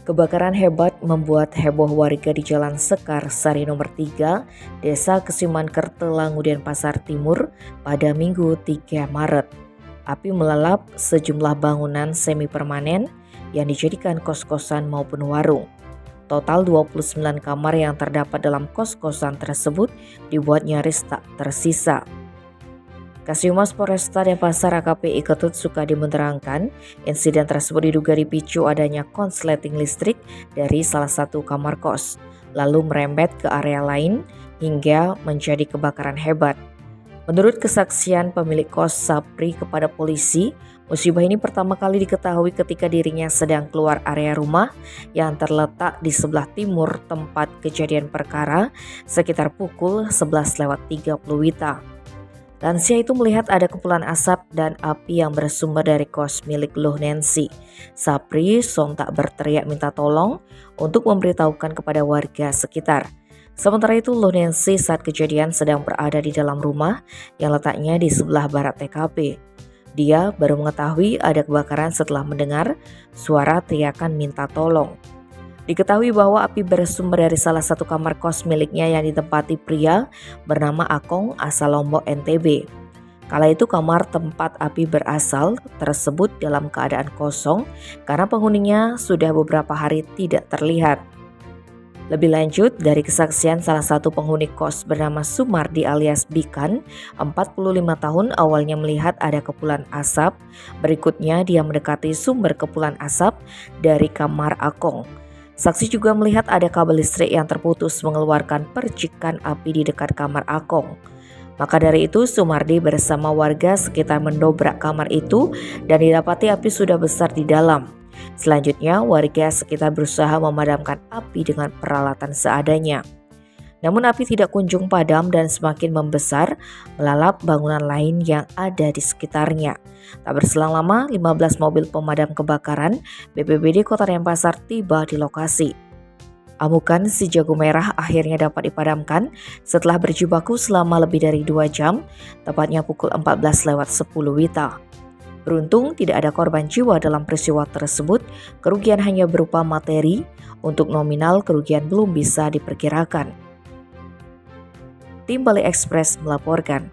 Kebakaran hebat membuat heboh warga di Jalan Sekar Sari nomor 3, Desa Kesiman Kertelangu, Denpasar Timur pada Minggu 3 Maret. Api melalap sejumlah bangunan semi permanen yang dijadikan kos-kosan maupun warung. Total 29 kamar yang terdapat dalam kos-kosan tersebut dibuat nyaris tak tersisa. Kasihumas Polresta Denpasar AKP Ketut Sukadi menerangkan, insiden tersebut diduga dipicu adanya konsleting listrik dari salah satu kamar kos, lalu merembet ke area lain hingga menjadi kebakaran hebat. Menurut kesaksian pemilik kos Sapri kepada polisi, musibah ini pertama kali diketahui ketika dirinya sedang keluar area rumah yang terletak di sebelah timur tempat kejadian perkara sekitar pukul 11.30 WITA. Lansia itu melihat ada kepulan asap dan api yang bersumber dari kos milik Luh Nancy. Sapri sontak berteriak minta tolong untuk memberitahukan kepada warga sekitar. Sementara itu Luh Nancy saat kejadian sedang berada di dalam rumah yang letaknya di sebelah barat TKP. Dia baru mengetahui ada kebakaran setelah mendengar suara teriakan minta tolong. Diketahui bahwa api bersumber dari salah satu kamar kos miliknya yang ditempati pria bernama Akong asal Lombok NTB. Kala itu kamar tempat api berasal tersebut dalam keadaan kosong karena penghuninya sudah beberapa hari tidak terlihat. Lebih lanjut, dari kesaksian salah satu penghuni kos bernama Sumardi alias Bikan, 45 tahun, awalnya melihat ada kepulan asap. Berikutnya dia mendekati sumber kepulan asap dari kamar Akong. Saksi juga melihat ada kabel listrik yang terputus mengeluarkan percikan api di dekat kamar Akong. Maka dari itu Sumardi bersama warga sekitar mendobrak kamar itu dan didapati api sudah besar di dalam. Selanjutnya warga sekitar berusaha memadamkan api dengan peralatan seadanya. Namun api tidak kunjung padam dan semakin membesar melalap bangunan lain yang ada di sekitarnya. Tak berselang lama, 15 mobil pemadam kebakaran BPBD Kota Denpasar tiba di lokasi. Amukan si jago merah akhirnya dapat dipadamkan setelah berjibaku selama lebih dari 2 jam, tepatnya pukul 14.10 WITA. Beruntung tidak ada korban jiwa dalam peristiwa tersebut, kerugian hanya berupa materi, untuk nominal kerugian belum bisa diperkirakan. Tim Bali Express melaporkan.